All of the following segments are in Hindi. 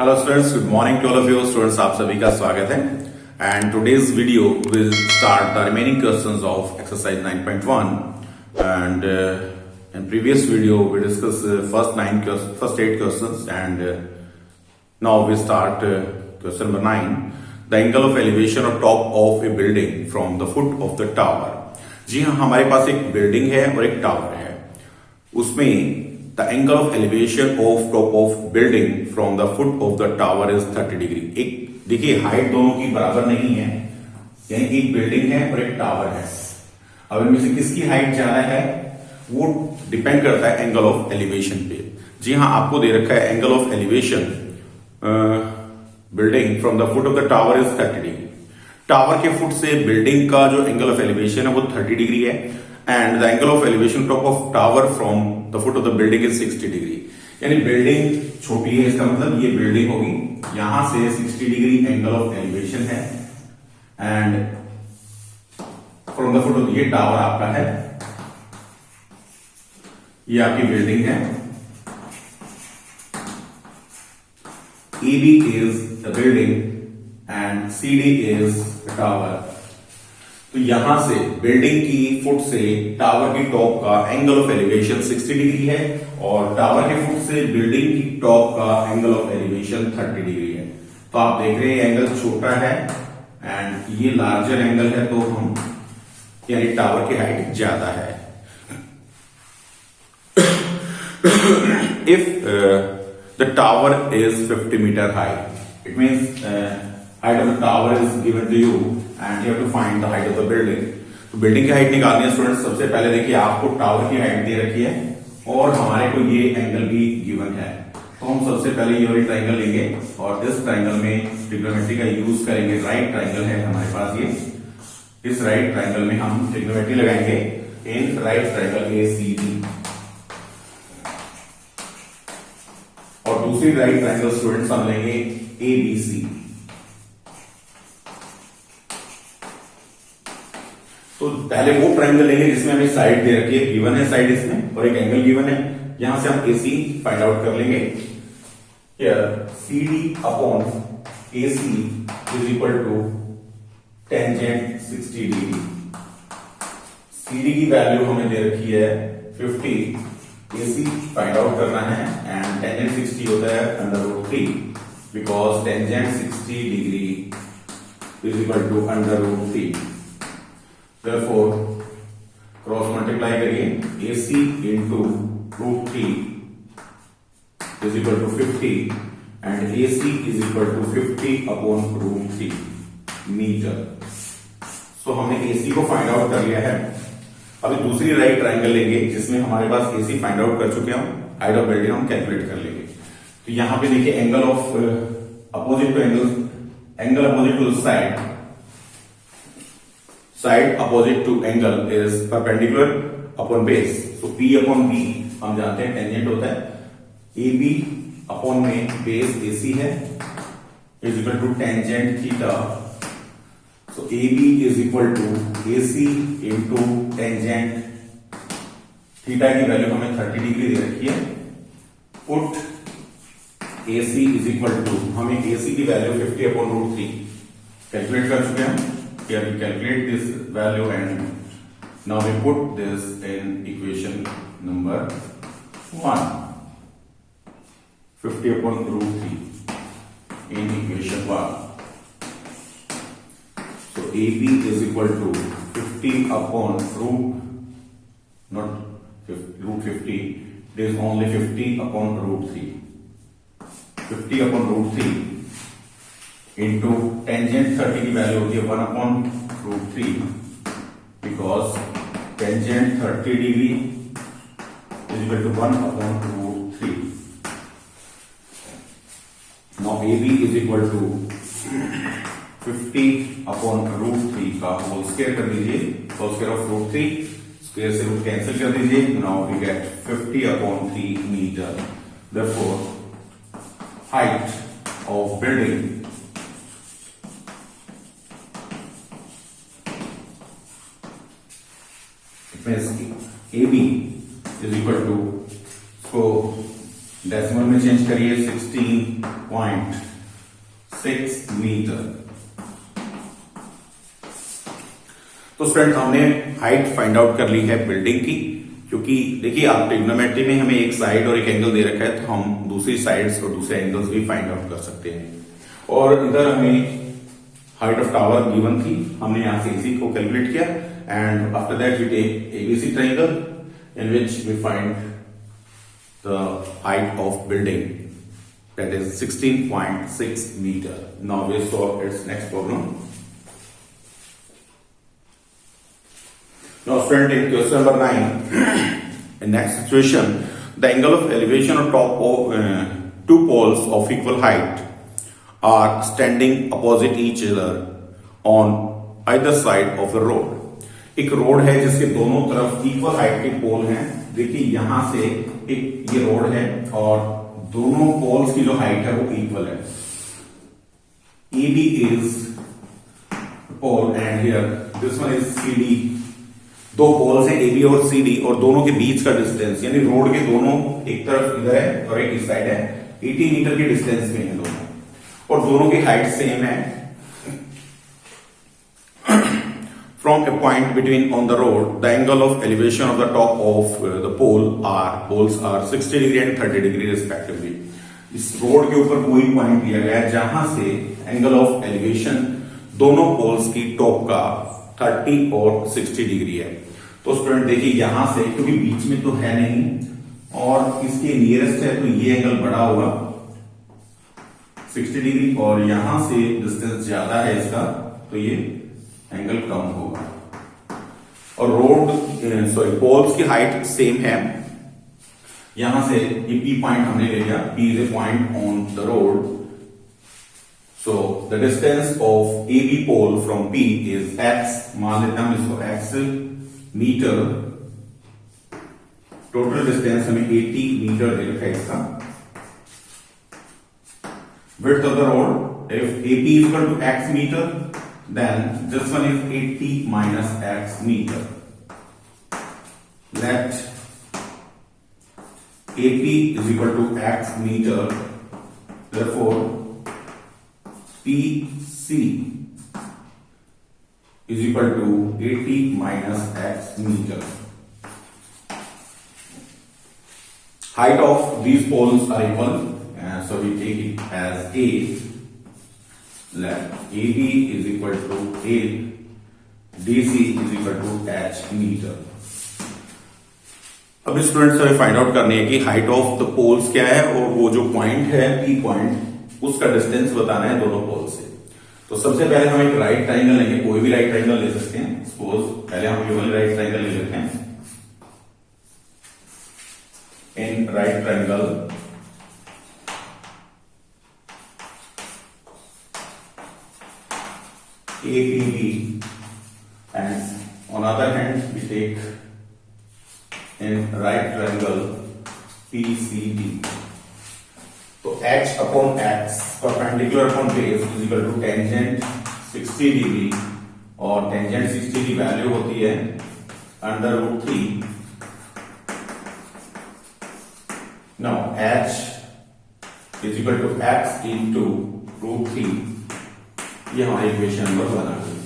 Hello students, good morning to all of you students. आप सभी का स्वागत है and today's video will start the remaining questions of exercise 9.1 and in previous video we discussed first 8 questions and now we start question number 9, the angle of elevation or top of a building from the foot of the tower। जी हाँ, हमारे पास एक बिल्डिंग है और एक टावर है, उसमें the angle of elevation of top of building from the foot of the tower is 30 degree. एक देखिए, हाइट दोनों की बराबर नहीं है, यानी एक बिल्डिंग है और एक टावर है। अब इनमें से किसकी हाइट ज्यादा है वो डिपेंड करता है एंगल ऑफ एलिवेशन पे। जी हाँ, आपको दे रखा है angle of elevation building from the foot of the tower is 30 degree. Tower के फुट से बिल्डिंग का जो एंगल ऑफ एलिवेशन है वो 30 डिग्री है and the angle of elevation top of tower from the foot of the building is 60 degree. यानी बिल्डिंग छोटी है, इसका मतलब ये बिल्डिंग होगी, यहां से 60 डिग्री एंगल ऑफ एलिवेशन है and from the foot of ये टावर आपका है, ये आपकी बिल्डिंग है। AB is the building and CD is the tower। तो यहां से बिल्डिंग की फुट से टावर की टॉप का एंगल ऑफ एलिवेशन 60 डिग्री है और टावर के फुट से बिल्डिंग की टॉप का एंगल ऑफ एलिवेशन 30 डिग्री है। तो आप देख रहे हैं एंगल छोटा है एंड ये लार्जर एंगल है, तो हम यानी टावर की हाइट ज्यादा है। If the tower is 50 meter high, it means height of the tower is given to you and you have to find the height of the building। तो बिल्डिंग की हाइट निकालनी है स्टूडेंट्स। सबसे पहले देखिए, आपको टावर की हाइट दे रखी है और हमारे को ये एंगल भी गिवन है, तो हम सबसे पहले ये वाली ट्राइंगल लेंगे और इस ट्राइंगल में ट्रिग्नोमेट्री का यूज करेंगे। राइट ट्राइंगल है हमारे पास ये, इस राइट ट्राइंगल में हम ट्रिग्नोमेट्री लगाएंगे इन राइट ट्राइंगल ACD और दूसरी राइट ट्राइंगल स्टूडेंट्स हम लेंगे ABC। तो पहले वो ट्राइंगल लेंगे जिसमें हमें साइड दे रखी है, गिवन है साइड इसमें और एक एंगल गिवन है। यहां से हम AC फाइंड आउट कर लेंगे। Here CD upon AC is equal to tangent 60 degree. CD की वैल्यू हमें दे रखी है 50, AC फाइंड आउट करना है एंड टेंजेंट 60 होता है √3 because tangent 60 degree is equal to √3। Therefore cross multiply करिए, AC into √3 is equal to 50 and AC is equal to 50 upon √3 metre. So हमने AC को फाइंड आउट कर लिया है। अभी दूसरी राइट ट्राइंगल लेंगे जिसमें हमारे पास AC फाइंड आउट कर चुके हैं, हाइट ऑफ बिल्डिंग हम कैलकुलेट कर लेंगे। तो यहां पे देखिए angle of opposite to angle opposite to side opposite to angle is perpendicular upon base. तो P अपॉन B हम जानते हैं टेंजेंट होता है। AB अपॉन में बेस AC है is equal to tangent theta. So AB is equal to AC into tangent theta की वैल्यू हमें 30 डिग्री दे रखी है। Put AC is equal to, हमें AC की वैल्यू 50 अपॉन √3 कैलकुलेट कर चुके हैं। Here we calculate this value and now we put this in equation number 1, 50 upon √3 in equation 1। So AB is equal to 50 upon √50, it is only 50 upon √3, 50 upon √3 into tangent 30 की वैल्यू होती है 1 upon √3 because tangent 30 degree is equal to 1 upon √3। Now AB is equal to 50 upon √3 का होल स्क्वायर कर दीजिए, होल स्क्वायर ऑफ √3, स्क्वायर से रूट कैंसिल कर दीजिए। Now we get 50 upon 3 metre. Therefore height of building AB is equal to, so decimal में चेंज करिए 16.6 मीटर। तो स्टूडेंट हमने हाइट फाइंड आउट कर ली है बिल्डिंग की, क्योंकि देखिए आप ट्रिग्नोमेट्री में हमें एक साइड और एक एंगल दे रखा है, तो हम दूसरी साइड्स और दूसरे एंगल्स भी फाइंड आउट कर सकते हैं। और इधर हमें हाइट ऑफ टावर गिवन थी, हमने यहां से इसी को कैलकुलेट किया and after that we take ABC triangle in which we find the height of building, that is 16.6 meter. Now we solve its next problem. Now student, in question number 9, in next situation, the angle of elevation of top of two poles of equal height are standing opposite each other on either side of the road. एक रोड है जिसके दोनों तरफ इक्वल हाइट के पोल हैं। देखिए यहां से एक ये रोड है और दोनों पोल्स की जो हाइट है वो इक्वल है। AB is pole and here this one is CD। दो पोल्स हैं AB और CD और दोनों के बीच का डिस्टेंस, यानी रोड के दोनों एक तरफ इधर है और एक इस साइड है, 80 मीटर के डिस्टेंस में है दोनों, और दोनों की हाइट सेम है। From a point between on the road, the angle of elevation of the top of the poles are 60 degree and 30 degree respectively। इस रोड के ऊपर कोई पॉइंट दिया गया है जहां से एंगल ऑफ एलिवेशन दोनों पोल्स की टॉप का 30 और 60 डिग्री है। तो स्टूडेंट देखिए यहां से, क्योंकि बीच में तो है नहीं और इसके नियरेस्ट है, तो ये एंगल बड़ा होगा 60 डिग्री, और यहां से डिस्टेंस ज्यादा है इसका, तो ये एंगल कम होगा। और रोड पोल्स की हाइट सेम है। यहां से ये P पॉइंट हमने ले लिया, P is a point on the road, so the distance of AB pole from P is x, मान लेते हैं हम इसको x मीटर। टोटल डिस्टेंस हमें 80 मीटर दे रखा है इसका। Width of the road, if AP is equal to x meter, then this one is 80 minus x meter. Let AP is equal to x meter, therefore PC is equal to 80 minus x meter. Height of these poles are equal, so we take it as A. Let AB is equal to A, DC is equal to h meter. अब स्टूडेंट्स हमें फाइंड आउट करनी है कि हाइट ऑफ द पोल्स क्या है और वो जो पॉइंट है P पॉइंट, उसका डिस्टेंस बताना है दोनों पोल से। तो सबसे पहले हम एक राइट ट्राइंगल लेंगे, कोई भी राइट ट्राइंगल ले सकते हैं। सपोज पहले हम ये वाली राइट ट्राइंगल ले लेते हैं। In right triangle APB and on other hand we take in right triangle PCD। तो h upon x perpendicular upon base is equal to tangent 60 degree, और tangent 60 की वैल्यू होती है √3। Now h is equal to x into √3, ये हमारी इक्वेशन नंबर बना गई।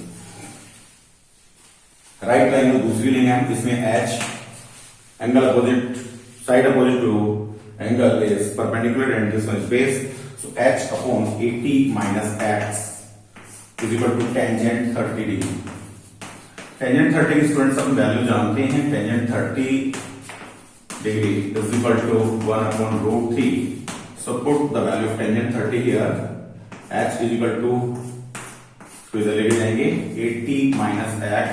राइट ट्राइंगल दूसरी लेंगे हम, इसमें h angle opposite side opposite to angle is perpendicular and this one is base, so h upon 80 minus x is equal to tangent 30 degree. Tangent 30 की स्टूडेंट्स हम वैल्यू जानते हैं, tangent 30 degree is equal to 1 upon √3, so put the value of tangent 30 here, h is equal to, तो इधर लेके जाएंगे 80 minus x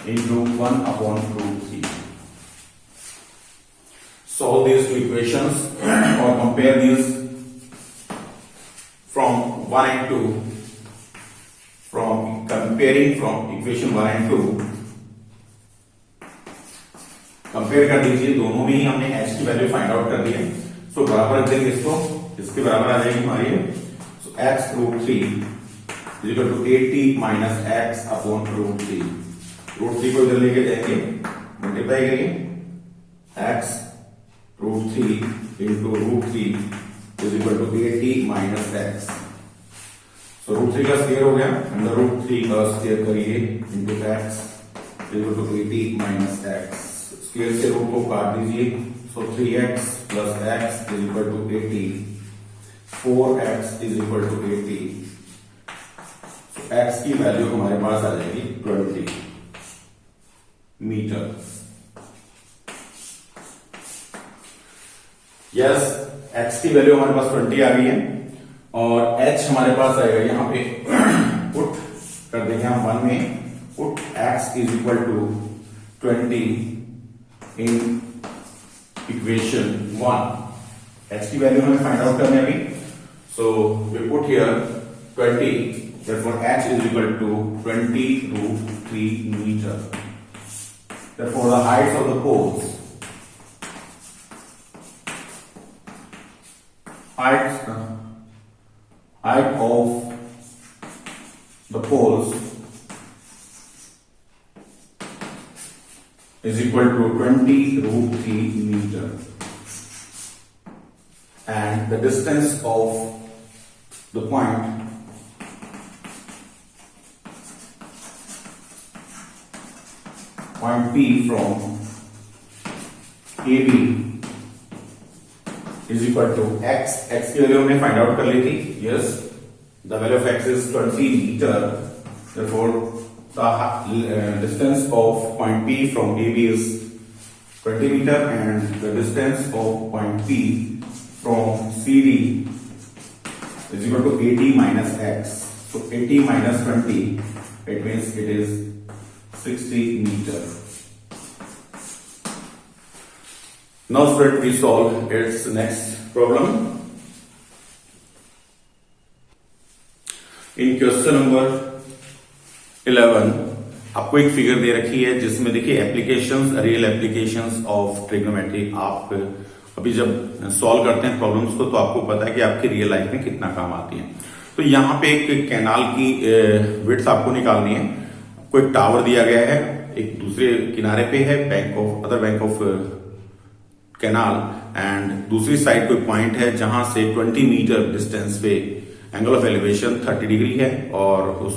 into 1 upon √3। Solve these two equations or compare these from 1 and 2. From comparing from equation 1 and 2, compare कर दीजिए, दोनों में ही हमने h की वैल्यू फाइंड आउट कर दी है। सो बराबर रख देंगे इसको, इसके बराबर आ जाएगी हमारी, so x √3 is equal to 80 minus x upon √3। √3 को इधर लेके जाएंगे, मल्टीप्लाई करिए, x √3 into √3 is equal to 80 minus x. So √3 का स्क्वायर हो गया, अंडर √3 का स्क्वायर करिए into x is equal to 80 minus x. Square से रूट को काट दीजिए, so 3x plus x is equal to 80. 4x is equal to 80. So x की वैल्यू हमारे पास आ जाएगी 20 मीटर. यस, x की वैल्यू हमारे पास 20 आ गई है और h हमारे पास आएगा यहां पे पुट कर देंगे हम 1 में, put x is equal to 20 in equation 1. h की वैल्यू हमें फाइंड आउट करनी है अभी, so we put here 20, therefore h is equal to 20√3 meter. Therefore the heights of the poles, height of the poles is equal to 20√3 meter, and the distance of the point P from AB is equal to x. x की वैल्यू हमने फाइंड आउट कर ली थी. Yes, the value of x is 20 metre. Therefore, the distance of point P from AB is 20 meter, and the distance of point P from CD is equal to 80 minus x. So 80 minus 20, it means it is 60 meter. Now student, we solve its next problem. In question number 11 आपको एक फिगर दे रखी है जिसमें देखिए applications, real applications of trigonometry. आप अभी जब सॉल्व करते हैं प्रॉब्लम्स को तो आपको पता है कि आपकी रियल लाइफ में कितना काम आती है. तो यहाँ पे एक कैनाल की विड्थ आपको निकालनी है. कोई टावर दिया गया है, एक दूसरे किनारे पे है other bank of canal, and दूसरी साइड कोई पॉइंट है जहां से 20 मीटर डिस्टेंस पे एंगल ऑफ एलिवेशन 30 डिग्री है और उस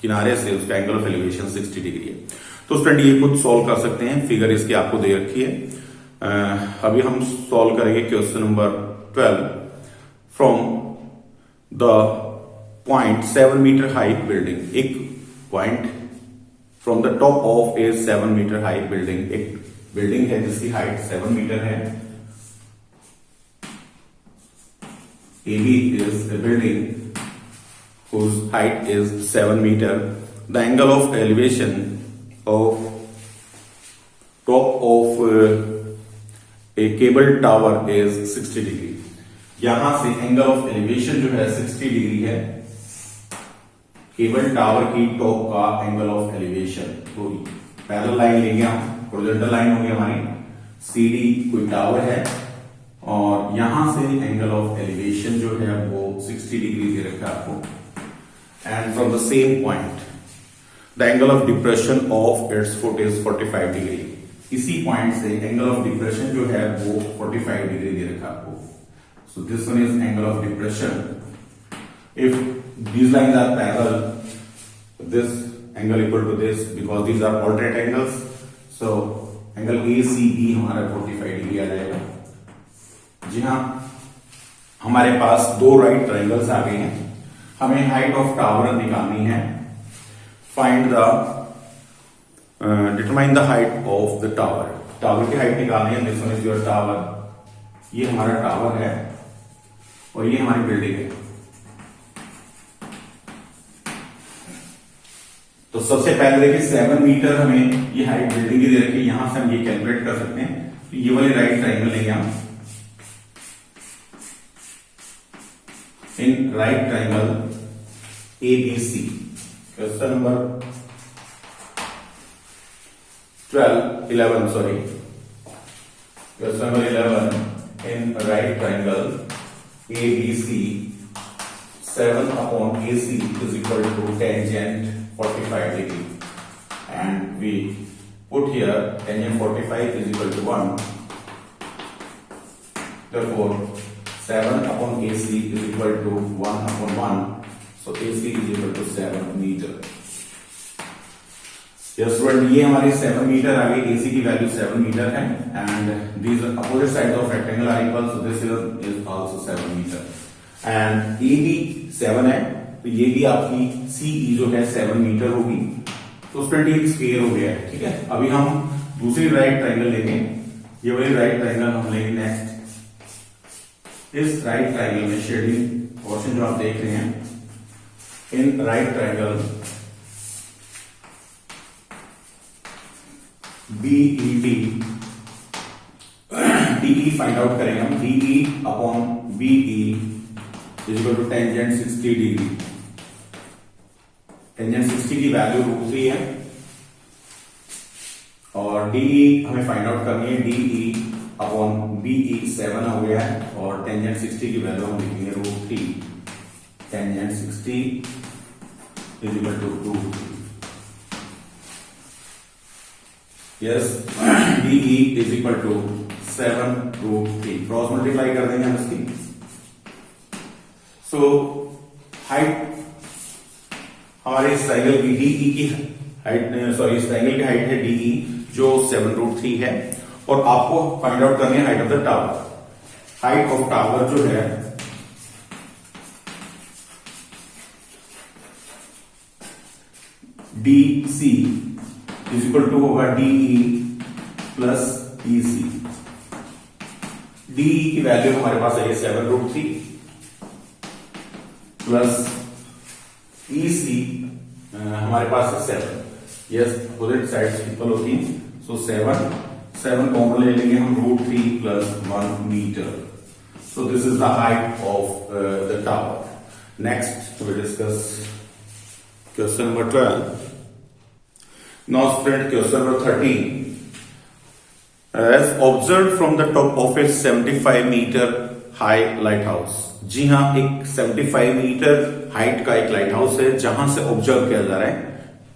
किनारे से उसका एंगल ऑफ एलिवेशन 60 डिग्री है. तो स्टूडेंट ये खुद सॉल्व कर सकते हैं, फिगर इसकी आपको दे रखी है. अभी हम सॉल्व करेंगे question number 12 from the point 7 metre height building. एक point from the top of a 7 metre height building, एक बिल्डिंग है जिसकी हाइट 7 मीटर है. AB is a building whose height is 7 meter. The angle of elevation of top of a cable tower is 60 degree. यहां से एंगल ऑफ एलिवेशन जो है 60 डिग्री है. केबल टावर की टॉप का एंगल ऑफ एलिवेशन. तो पैरेलल लाइन लेंगे हम, हॉरिजॉन्टल लाइन होगी हमारी. CD कोई टावर है और यहां से एंगल ऑफ एलिवेशन जो है वो 60 डिग्री दे रखा है आपको. And from the same point the angle of depression of its foot is 45 degree. इसी पॉइंट से एंगल ऑफ डिप्रेशन जो है वो 45 डिग्री दे रखा है आपको. So this one is angle of depression. If these lines are parallel, this angle equal to this because these are alternate angles. So angle ACB हमारा 45 डिग्री आ जाएगा. जी हाँ, हमारे पास दो राइट ट्रायंगल्स आ गए हैं. हमें हाइट ऑफ टावर निकालनी है. Find the determine the height of the tower. Tower की हाइट निकालनी है. This one is your tower. ये हमारा टावर है और ये हमारी बिल्डिंग है. तो सबसे पहले देखिए 7 मीटर हमें ये हाइट बिल्डिंग की दे रखी है. यहां से हम ये कैलकुलेट कर सकते हैं. तो ये वाली राइट ट्रायंगल लेंगे हम. In right triangle ABC. Question number 11 sorry. Question number 11 in right triangle ABC 7 upon AC is equal to tangent 45 degree, and we put here tangent 45 is equal to 1. therefore 7 upon AC is equal to 1 upon 1, so AC is equal to 7 metre. Yes student, ये हमारी 7 मीटर आ गई, AC की वैल्यू 7 मीटर है and these opposite sides of rectangle are equal, so this is also 7 metre and AB 7 है, तो ये भी आपकी CE जो है 7 मीटर होगी। तो स्टूडेंट ये स्क्वायर हो गया है, ठीक है। अभी हम दूसरी राइट ट्रायंगल लेंगे, ये वाली राइट ट्रायंगल हम लेंगे नेक्स्ट। इस राइट ट्रायंगल में शेडिंग पोर्शन जो आप देख रहे हैं, in right triangle BED, DE find out करेंगे हम। DE upon BE is equal to tangent 60 degree. Tangent 60 की वैल्यू √3 है और DE हमें फाइंड आउट करनी है। DE अपॉन BE 7 हो गया है और टेंजेंट 60 की वैल्यू हम लिखेंगे √3। Tangent 60 is equal to √3। Yes, DE is equal to 7√3। Cross multiply कर देंगे हम इसकी। सो हाइट हमारे इस ट्रायंगल की DE की हाइट, सॉरी इस ट्रायंगल की हाइट है DE जो 7√3 है और आपको फाइंड आउट करनी है height of the tower. Height of tower जो है DC इज इक्वल टू होगा DE प्लस EC। DE की वैल्यू हमारे पास है 7√3 प्लस EC हमारे पास है 7। यस, अपोजिट साइड्स इक्वल होती हैं, सो 7 कॉमन ले लेंगे हम, √3 plus 1 metre. So this is the height of the tower. Next we discuss question number 12। Now student, question number 13. As observed from the top of a 75 meter high lighthouse. जी हाँ, एक 75 मीटर हाइट का एक लाइट हाउस है जहां से ऑब्जर्व किया जा रहा है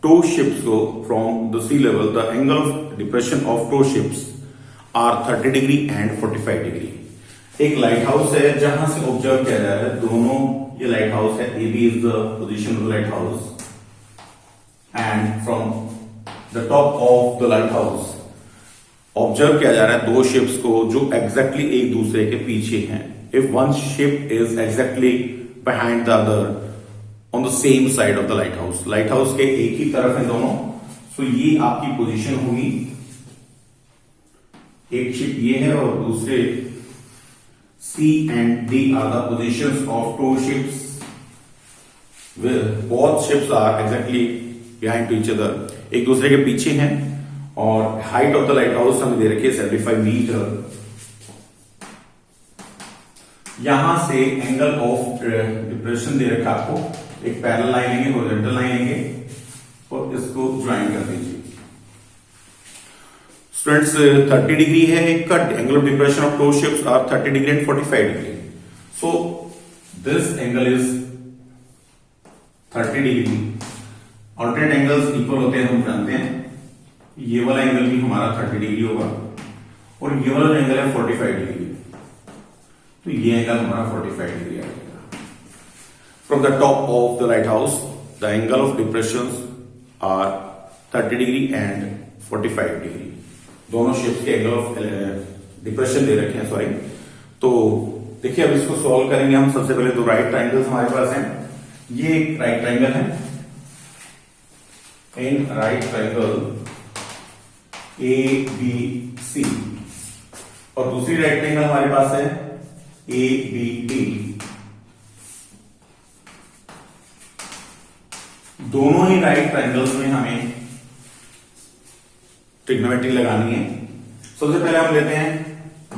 टो शिप्स को from the sea level. The angle of depression of two ships are 30 degree and 45 degree. एक लाइट हाउस है जहां से ऑब्जर्व किया जा रहा है, दोनों ये लाइट हाउस है। A B is the position of the lighthouse and from the top of the lighthouse observe किया जा रहा है दो शिप्स को जो एग्जैक्टली एक दूसरे के पीछे हैं। If one ship is exactly behind the other on the same side of the light house, light house के एक ही तरफ है दोनों, सो ये आपकी पोजीशन होगी। एक शिप ये है और दूसरे C and D are the positions of two ships, both ships are exactly behind to each other, एक दूसरे के पीछे हैं। और height of the lighthouse हमें दे रखी है 75 मीटर। यहां से एंगल ऑफ डिप्रेशन दे रखा आपको, एक पैरेलल लाइन लेंगे, हॉरिजॉन्टल लाइन लेंगे और इसको ज्वाइन कर दीजिए। स्टूडेंट्स 30 डिग्री है एक का angle of depression of two ships are 30 degree and 45 degree. So this angle is 30 degree. Alternate angles equal होते हैं, हम जानते हैं। ये वाला एंगल भी हमारा 30 डिग्री होगा और ये वाला एंगल है 45 डिग्री, तो ये एंगल हमारा 45 डिग्री आएगा। From the top of the lighthouse the angle of depression are 30 degree and 45 degree. दोनों शिप्स के एंगल ऑफ डिप्रेशन दे रखे हैं, सॉरी। तो देखिए अब इसको सॉल्व करेंगे हम। सबसे पहले दो राइट ट्राइंगल्स हमारे पास हैं। ये एक राइट ट्राइंगल है, इन राइट ट्राइंगल ABC और दूसरी राइट ट्राइंगल हमारे पास है ABD। दोनों ही राइट ट्राइंगल्स में हमें ट्रिग्नोमेट्री लगानी है। सबसे पहले हम लेते हैं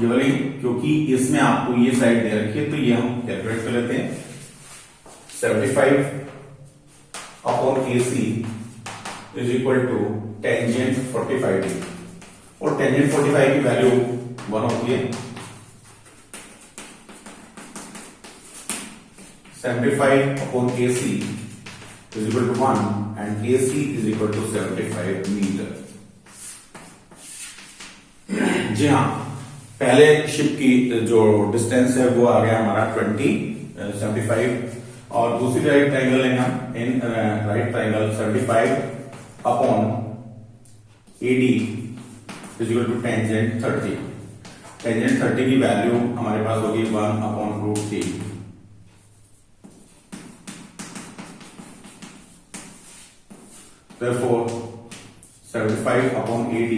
ये वाली, क्योंकि इसमें आपको ये साइड दे रखी है, तो ये हम कैलकुलेट कर लेते हैं। 75 upon AC is equal to tangent 45 degree और टेंजेंट 45 की वैल्यू 1 होती है। 75 upon AC is equal to 1 and AC is equal to 75 metre. जी हाँ, पहले शिप की जो डिस्टेंस है वो आ गया हमारा 75 और दूसरी राइट ट्राइंगल लेंगे हम in right triangle 75 upon AD is equal to tangent 30। Tangent 30 की वैल्यू हमारे पास होगी 1/√3। Therefore 75 upon AD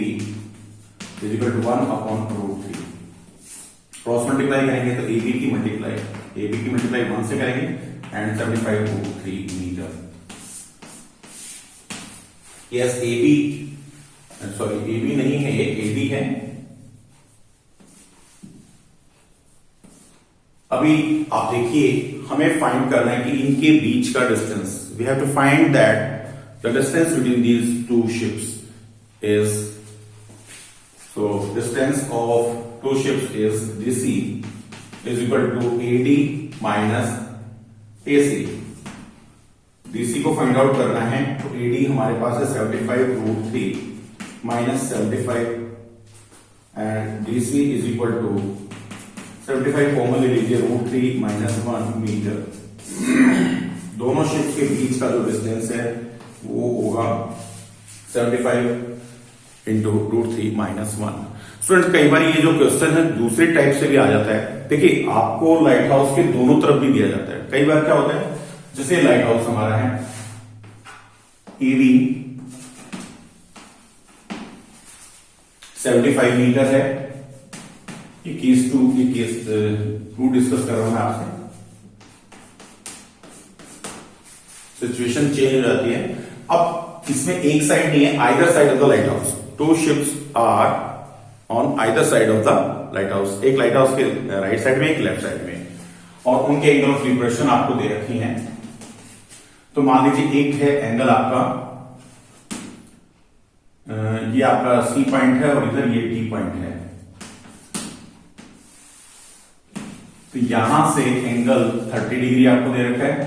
is equal to 1/√3। Cross multiply करेंगे तो AB की मल्टीप्लाई 1 से करेंगे and 75/3 metre. Yes AB sorry AB नहीं है, ये AD है। अभी आप देखिए हमें फाइंड करना है कि इनके बीच का distance. We have to find that the distance between these two ships is, so distance of two ships is DC is equal to AD minus AC। DC को फाइंड आउट करना है तो AD हमारे पास है 75/3 minus 75 and DC is equal to 75 common ले लीजिए √3 minus 1 मीटर। दोनों शिप्स के बीच का जो डिस्टेंस है वो होगा 75 इंटू √3 माइनस 1। स्टूडेंट कई बार ये जो क्वेश्चन है दूसरे टाइप से भी आ जाता है। देखिए आपको लाइट हाउस के दोनों तरफ भी दिया जाता है। कई बार क्या होता है, जैसे लाइट हाउस हमारा है EV 75 मीटर है। ये केस 2 डिस्कस कर रहा हूं मैं आपसे। सिचुएशन चेंज हो जाती है। अब इसमें एक साइड नहीं है, either side of the lighthouse. Two ships are on either side of the lighthouse. एक लाइट हाउस के राइट साइड में, एक लेफ्ट साइड में, और उनके एंगल ऑफ लिबरेशन आपको दे रखी हैं। तो मान लीजिए एक है एंगल आपका, ये आपका C पॉइंट है और इधर ये D पॉइंट है। तो यहां से एंगल 30 डिग्री आपको दे रखा है,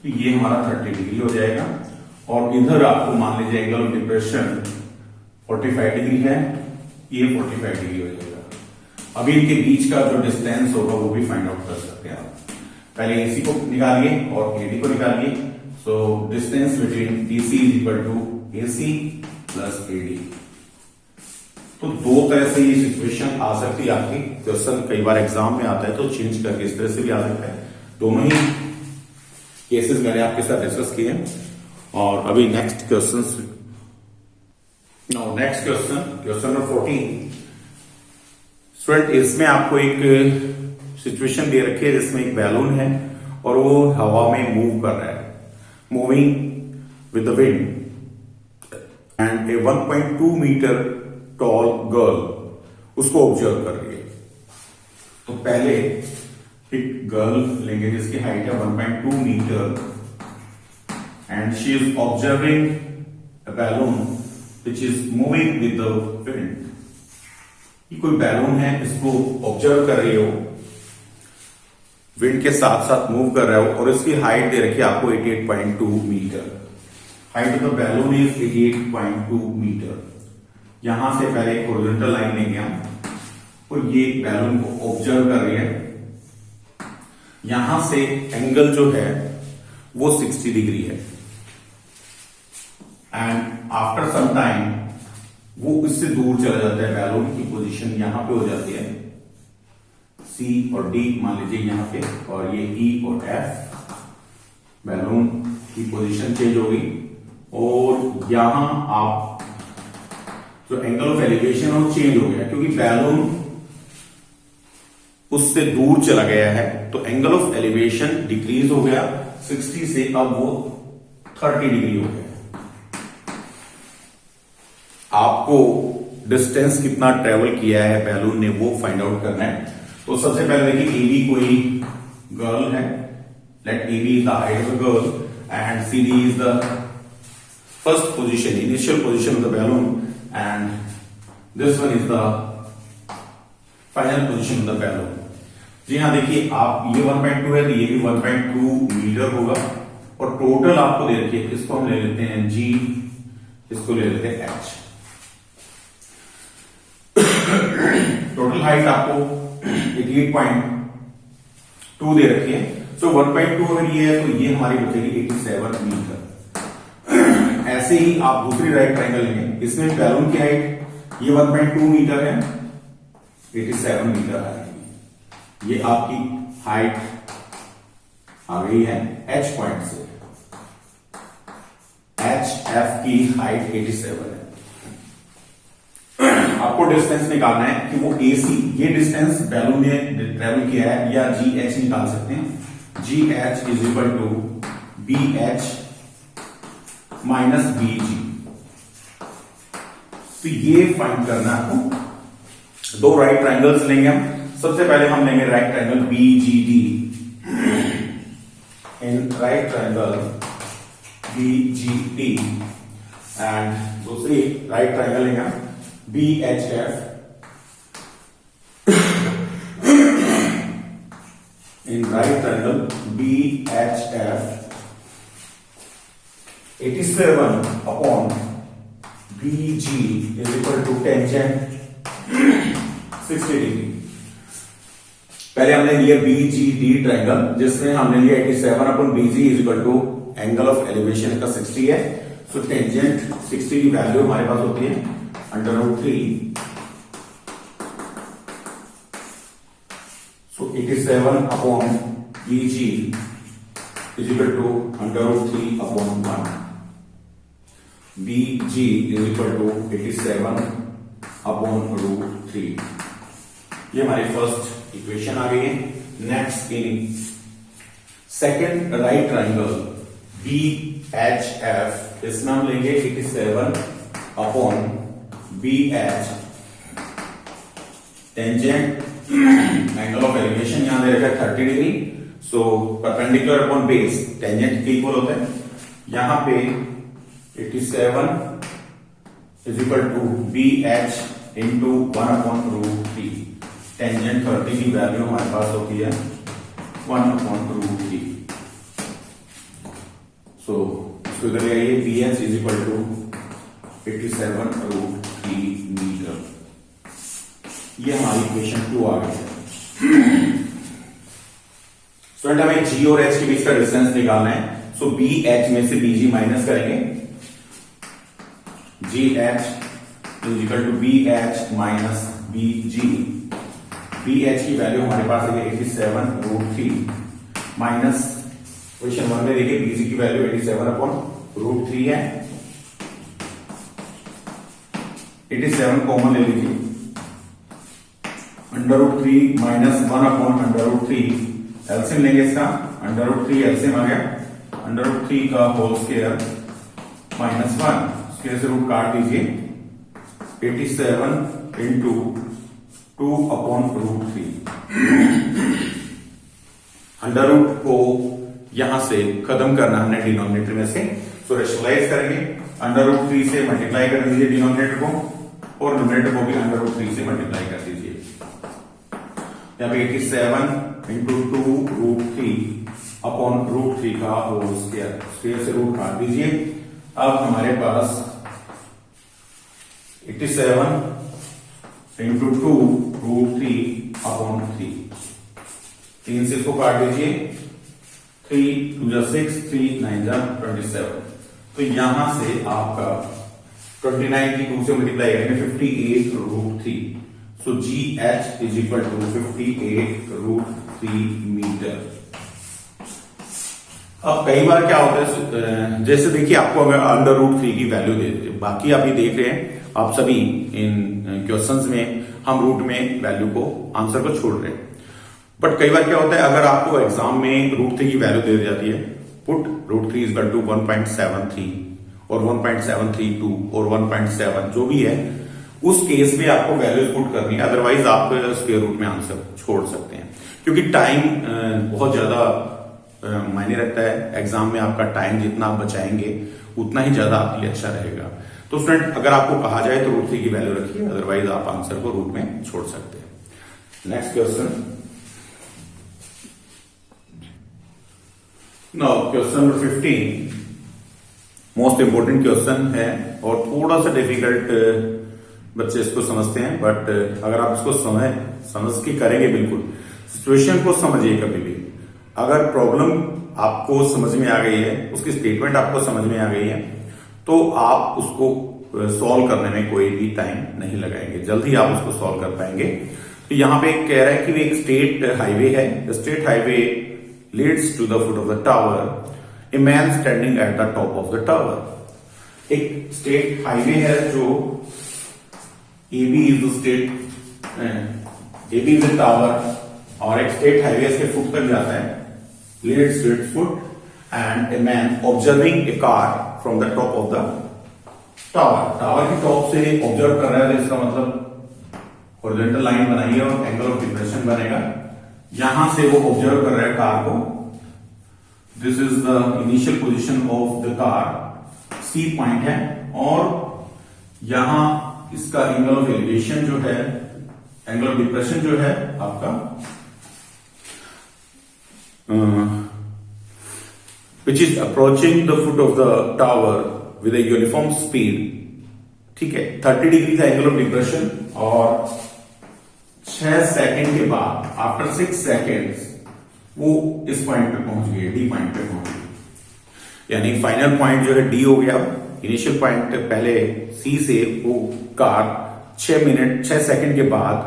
तो ये हमारा 30 डिग्री हो जाएगा। और इधर आपको मान लीजिए एंगल ऑफ डिप्रेशन 45 डिग्री है, ये 45 डिग्री हो जाएगा। अभी इनके बीच का जो डिस्टेंस होगा वो भी फाइंड आउट कर सकते हैं आप। पहले AC को निकालिए और AD को निकालिए। So distance between DC is equal to AC plus AD। तो दो तरह से ये सिचुएशन आ सकती है आपकी। क्वेश्चन कई बार एग्जाम में आता है तो चेंज करके इस तरह से भी आ सकता है। दोनों ही केसेस मैंने आपके साथ डिस्कस किए हैं। और अभी next question question number 14। Student इसमें आपको एक सिचुएशन दे रखी है जिसमें एक बैलून है और वो हवा में मूव कर रहा है, moving with the wind, and a 1.2 metre tall girl उसको ऑब्जर्व कर रही है। तो पहले एक गर्ल लेंगे जिसकी हाइट है 1.2 metre and she is observing a balloon which is moving with the wind। ये कोई बैलून है, इसको ऑब्जर्व कर रही हो, विंड के साथ साथ मूव कर रहा हो, और इसकी हाइट दे रखी है आपको 88.2 metre. Height of the balloon is 88.2 metre. यहां से पहले एक हॉरिजॉन्टल लाइन लेंगे हम, और ये बैलून को ऑब्जर्व कर रही है। यहां से एंगल जो है वो 60 डिग्री है, एंड आफ्टर सम टाइम वो इससे दूर चला जाता है। बैलून की पोजीशन यहां पे हो जाती है, C और D मान लीजिए यहां पे, और ये E और F। बैलून की पोजीशन चेंज होगी, और यहां आप जो एंगल ऑफ एलिवेशन है वो चेंज हो गया, क्योंकि बैलून उससे दूर चला गया है। तो एंगल ऑफ एलिवेशन डिक्रीज हो गया 60 से, अब वो 30 डिग्री हो गया। आपको डिस्टेंस कितना ट्रेवल किया है बैलून ने वो फाइंड आउट करना है। तो सबसे पहले देखिए AB कोई गर्ल है, let AB is the height of the girl and CD is the first position, initial position of the balloon, and this one is the final position of the balloon. जी हाँ, देखिए आप ये 1.2 है तो ये भी 1.2 मीटर होगा, और टोटल आपको दे रखिए, इसको हम ले लेते हैं G, इसको ले लेते हैं H। टोटल हाइट आपको 88.2 दे रखी है। सो 1.2 अगर ये है तो ये हमारी बचेगी 87 मीटर। ऐसे ही आप दूसरी राइट ट्रायंगल लेंगे, इसमें बैलून की हाइट ये 1.2 मीटर है, 87 मीटर आएगी। ये आपकी हाइट आ गई है एच पॉइंट से, एच एफ की हाइट 87 है। आपको डिस्टेंस निकालना है कि वो एसी, ये डिस्टेंस बैलून ने ट्रेवल किया है, या जी एच निकाल सकते हैं। G H is equal to B H minus B G. तो ये फाइंड करना है आपको। दो राइट ट्रायंगल्स लेंगे हम। सबसे पहले हम लेंगे right triangle B G D. In right triangle B G D and दूसरी राइट ट्रायंगल लेंगे B H F. In right triangle B H F 87 upon B G is equal to tangent 60 degree. पहले हमने लिया बी जी डी ट्रायंगल, जिसमें हमने लिया 87 upon B G is equal to angle of elevation का 60 है। सो टेंजेंट 60 की वैल्यू हमारे पास होती है √3। So 87 upon B G is equal to √3 upon 1। B G is equal to 87 upon √3। ये हमारी फर्स्ट इक्वेशन आ गई है। Next in second right triangle B H F, इसमें हम लेंगे 87 upon B H. Tangent angle of elevation यहां दे रखा है 30 degree. So perpendicular upon base tangent के इक्वल होता है। यहां पे 87 is equal to B H into 1 upon √3। Tangent 30 की वैल्यू हमारे पास होती है 1 अपॉन √3। सो इसको इधर ले आइए, B H is equal to 87 √3 metre. ये हमारी इक्वेशन 2 आ गई है। स्टूडेंट हमें जी और एच के बीच का डिस्टेंस निकालना है। सो बी एच में से बी जी माइनस करेंगे। G H is equal to B H minus B G. B H की वैल्यू हमारे पास है 87 √3 माइनस क्वेश्चन 1 में देखिए बी जी की वैल्यू 87 अपॉन √3 है। 87 कॉमन ले लीजिए, √3 माइनस 1 अपॉन √3। एलसीएम लेंगे इसका, √3 एलसीएम आ गया, √3 का होल स्क्वायर माइनस 1, स्क्वायर से रूट काट दीजिए। 87 इंटू 2 अपॉन √3। अंडर रूट को यहां से खत्म करना हमने डिनोमिनेटर में से, सो रेशनलाइज करेंगे। √3 से मल्टीप्लाई कर दीजिए डिनोमिनेटर को, और न्यूमरेटर को भी √3 से मल्टीप्लाई कर दीजिए। यहां पे 87 इंटू 2√3 अपॉन √3 का होल स्क्वायर, स्क्वायर से रूट काट दीजिए। अब हमारे पास 87 इंटू 2√3 अपॉन 3, 3 से इसको काट दीजिए। 3 2 6, 3 9 27। तो यहां से आपका 29 की 2 से मल्टीप्लाई करेंगे 58√3। So G H is equal to 58√3 metre. अब कई बार क्या होता है, जैसे देखिए आपको अगर √3 की वैल्यू दे देते, बाकी आप ये देख रहे हैं आप सभी इन क्वेश्चंस में हम रूट में वैल्यू को आंसर को छोड़ रहे हैं। बट कई बार क्या होता है, अगर आपको एग्जाम में √3 की वैल्यू दे दी जाती है, पुट √3 इज इक्वल टू 1.73 और 1.732 और 1.7 जो भी है, उस केस में आपको वैल्यूज पुट करनी है। अदरवाइज आप स्क्वायर रूट में आंसर छोड़ सकते हैं, क्योंकि टाइम बहुत ज्यादा मायने रखता है। एग्जाम में आपका टाइम जितना आप बचाएंगे उतना ही ज्यादा आपके लिए अच्छा रहेगा। तो स्टूडेंट अगर आपको कहा जाए तो √3 की वैल्यू रखिए, अदरवाइज आप आंसर को रूट में छोड़ सकते हैं। Next question, now question number 15 most important question है और थोड़ा सा डिफिकल्ट बच्चे इसको समझते हैं, बट अगर आप इसको समझ के करेंगे, बिल्कुल सिचुएशन को समझिए। कभी भी अगर प्रॉब्लम आपको समझ में आ गई है, उसकी स्टेटमेंट आपको समझ में आ गई है, तो आप उसको सॉल्व करने में कोई भी टाइम नहीं लगाएंगे, जल्दी आप उसको सॉल्व कर पाएंगे। तो यहां पे कह रहा है कि एक स्टेट हाईवे है, state highway leads to the foot of the tower, a man standing at the top of the tower. एक स्टेट हाईवे है जो AB is the state, AB is the tower, और एक स्टेट हाईवे इसके फुट तक जाता है, leads to its foot, and a man observing a car from the top of the tower. Tower की टॉप से ऑब्जर्व कर रहा है, तो इसका मतलब हॉरिजॉन्टल लाइन बनाइए और एंगल ऑफ डिप्रेशन बनेगा। यहां से वो ऑब्जर्व कर रहा है कार को। This is the initial position of the car, C point है, और यहां इसका एंगल ऑफ एलिवेशन जो है, एंगल ऑफ डिप्रेशन जो है आपका which is approaching the foot of the tower with a uniform speed. ठीक है, 30 डिग्री का एंगल ऑफ डिप्रेशन, और 6 सेकंड के बाद, आफ्टर 6 सेकेंड्स, वो इस पॉइंट पे पहुंच गए, डी पॉइंट पे पहुंच गए। यानी फाइनल पॉइंट जो है डी हो गया। इनिशियल पॉइंट पहले सी से वो कार 6 सेकंड के बाद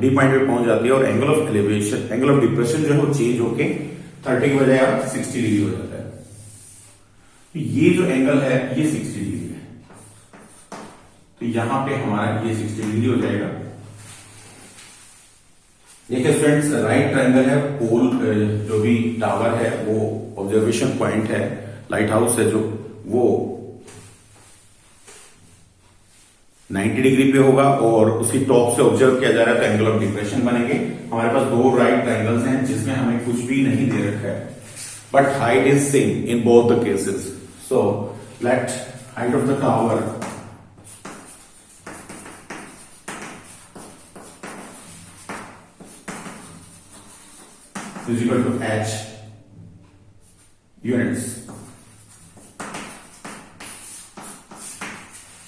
डी पॉइंट पे पहुंच जाती है, और angle of elevation, angle of depression जो है वो चेंज होके 30 की बजाय अब 60 डिग्री हो जाता है। तो ये जो एंगल है ये 60 डिग्री है, तो यहां पे हमारा ये 60 डिग्री हो जाएगा। देखिए स्टूडेंट्स, राइट ट्रायंगल है, पोल जो भी टावर है वो ऑब्जर्वेशन पॉइंट है, लाइट हाउस है जो, वो 90 डिग्री पे होगा, और उसकी टॉप से ऑब्जर्व किया जा रहा है, तो एंगल ऑफ डिप्रेशन बनेंगे। हमारे पास 2 राइट ट्रायंगल्स हैं जिसमें हमें कुछ भी नहीं दे रखा है, but height is same in both the cases. So let height of the tower is equal to h units।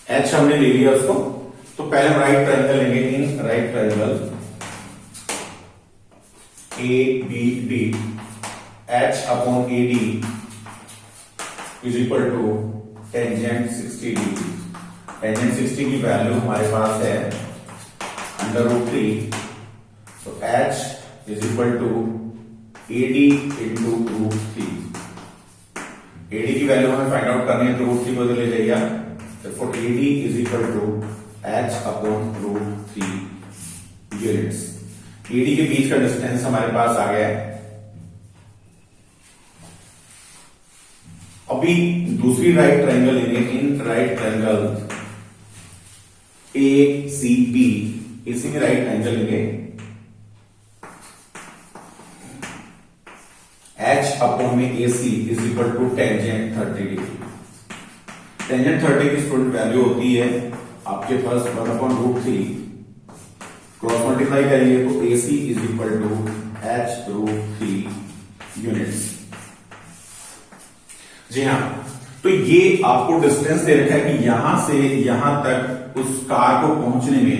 h हमने ले लिया उसको, तो पहले हम राइट ट्रायंगल लेंगे। In right triangle ABD, h upon AD is equal to tangent 60 degree. Tangent 60 की वैल्यू हमारे पास है √3, तो h is equal to AD into √3। AD की वैल्यू हमें फाइंड आउट करनी है, तो √3 को ले जाइए, therefore AD is equal to h upon √3 units. AD के बीच का डिस्टेंस हमारे पास आ गया है। अभी दूसरी राइट ट्रायंगल लेंगे। इन राइट ट्रायंगल ACB, इसी में राइट एंगल लेंगे, h अपॉन में AC is equal to tangent 30 degree. Tangent 30 की स्टूडेंट वैल्यू होती है आपके पास 1/√3, क्रॉस मल्टीप्लाई करेंगे तो AC is equal to h√3 units. जी हाँ, तो ये आपको डिस्टेंस दे रखा है कि यहां से यहां तक उस कार को पहुंचने में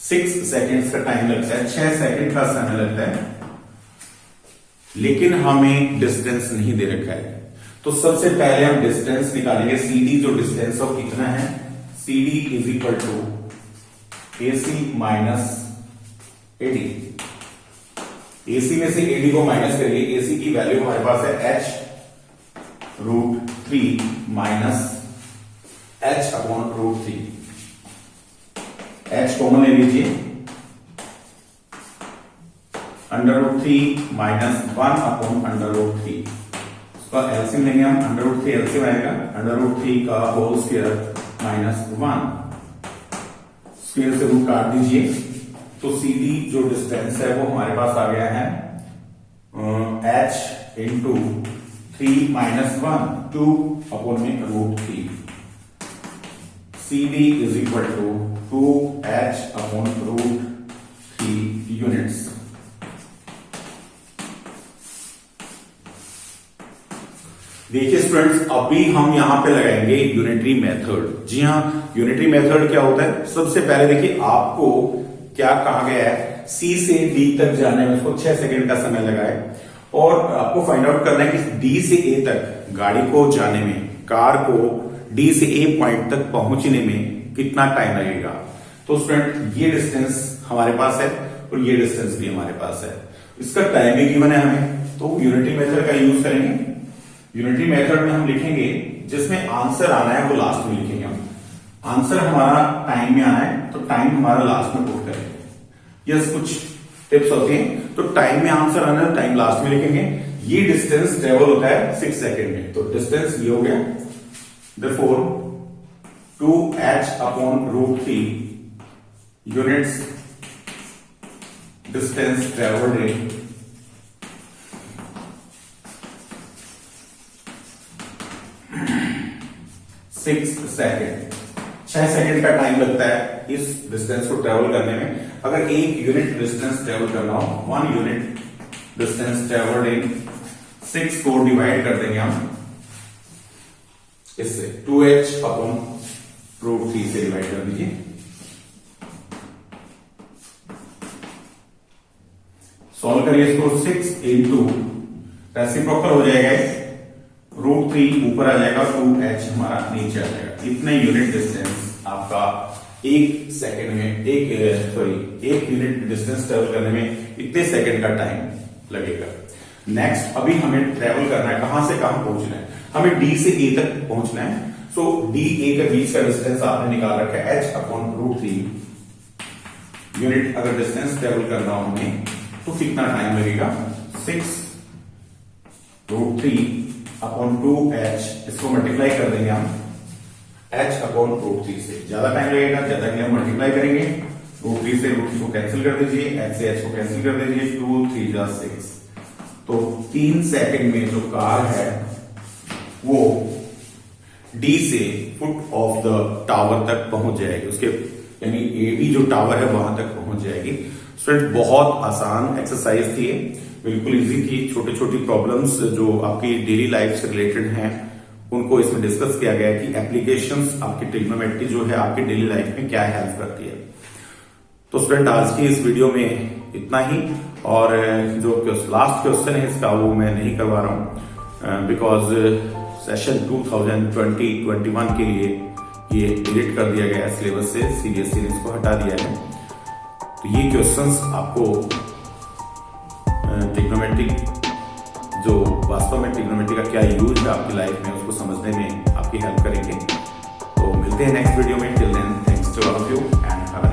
6 सेकेंड्स का टाइम लगता है, 6 सेकेंड का समय लगता है, लेकिन हमें डिस्टेंस नहीं दे रखा है। तो सबसे पहले हम डिस्टेंस निकालेंगे। CD जो डिस्टेंस है कितना है, CD is equal to AC minus AD। AC में से AD को माइनस करिए, AC की वैल्यू हमारे पास है h√3 minus h upon √3। h common ले लीजिए, √3 माइनस 1 अपॉन √3। उसका एलसीएम लेंगे हम, √3 एलसीएम आएगा, √3 का होल स्क्वायर माइनस 1, स्क्वायर से रूट काट दीजिए, तो CD जो डिस्टेंस है वो हमारे पास आ गया है h इंटू 3 माइनस 1, 2 अपॉन में √3। CD is equal to 2h upon √3 units. देखिए स्टूडेंट्स, अभी हम यहाँ पे लगाएंगे यूनिटरी मेथड। जी हाँ, यूनिटरी मेथड क्या होता है? सबसे पहले देखिए आपको क्या कहा गया है, सी से डी तक जाने में उसको 6 सेकंड का समय लगा है और आपको फाइंड आउट करना है कि डी से ए तक गाड़ी को जाने में, कार को डी से ए पॉइंट तक पहुंचने में कितना टाइम लगेगा। तो स्टूडेंट ये डिस्टेंस हमारे पास है और ये डिस्टेंस भी हमारे पास है, इसका टाइम भी गिवन है हमें, तो यूनिटरी मेथड का यूज करेंगे। यूनिटरी मेथड में हम लिखेंगे, जिसमें आंसर आना है वो लास्ट में लिखेंगे हम। आंसर हमारा टाइम में आना है तो टाइम हमारा लास्ट में पुट करेंगे। यस, कुछ टिप्स होती हैं, तो टाइम में आंसर आना है, टाइम लास्ट में लिखेंगे। ये डिस्टेंस ट्रेवल होता है 6 सेकेंड में, तो डिस्टेंस ये हो गया। Therefore 2h upon √3 units distance traveled in 6 second. 6 second का टाइम लगता है इस डिस्टेंस को ट्रेवल करने में। अगर 1 यूनिट डिस्टेंस ट्रेवल करना हो, 1 यूनिट डिस्टेंस ट्रेवल्ड इन 6 को डिवाइड कर देंगे हम इससे, 2h अपॉन √3 से डिवाइड कर दीजिए। सॉल्व करिए इसको, 6 इंटू रेसिप्रोकल हो जाएगा, √3 ऊपर आ जाएगा, 2h हमारा नीचे आ जाएगा। इतने यूनिट डिस्टेंस आपका 1 सेकेंड में, एक यूनिट डिस्टेंस ट्रेवल करने में इतने सेकेंड का टाइम लगेगा। नेक्स्ट, अभी हमें ट्रेवल करना है, कहां से कहां पहुंचना है, हमें डी से ए तक पहुंचना है। सो डी ए के बीच का डिस्टेंस आपने निकाल रखा है h अपॉन √3 यूनिट। अगर डिस्टेंस ट्रेवल करना हो हमें तो कितना टाइम लगेगा, 6 √3 अपॉन 2h, इसको मल्टीप्लाई कर देंगे हम h अपॉन √3 से। ज्यादा टाइम लगेगा, ज्यादा के लिए हम मल्टीप्लाई करेंगे, √3 से √3 को कैंसिल कर दीजिए, h से h को कैंसिल कर दीजिए, 2 3 जा 6। तो 3 सेकंड में जो कार है वो डी से फुट ऑफ द टावर तक पहुंच जाएगी, उसके यानी ए बी जो टावर है वहां तक पहुंच जाएगी। स्टूडेंट, बहुत आसान एक्सरसाइज थी, बिल्कुल इजी थी। छोटी छोटी प्रॉब्लम्स जो आपकी डेली लाइफ से रिलेटेड हैं उनको इसमें डिस्कस किया गया कि एप्लीकेशंस आपकी ट्रिग्नोमेट्री जो है आपकी डेली लाइफ में क्या हेल्प करती है। तो स्टूडेंट, आज की इस वीडियो में इतना ही, और जो लास्ट क्वेश्चन है इसका वो मैं नहीं करवा रहा हूं बिकॉज सेशन 2020-21 के लिए ये डिलीट कर दिया गया है सिलेबस से, सीबीएसई ने इसको हटा दिया है। तो ये क्वेश्चंस आपको ट्रिग्नोमेट्री, जो वास्तव में ट्रिग्नोमेट्री का क्या यूज है आपकी लाइफ में, उसको समझने में आपकी हेल्प करेंगे। तो मिलते हैं नेक्स्ट वीडियो में। Till then, thanks to all of you and have a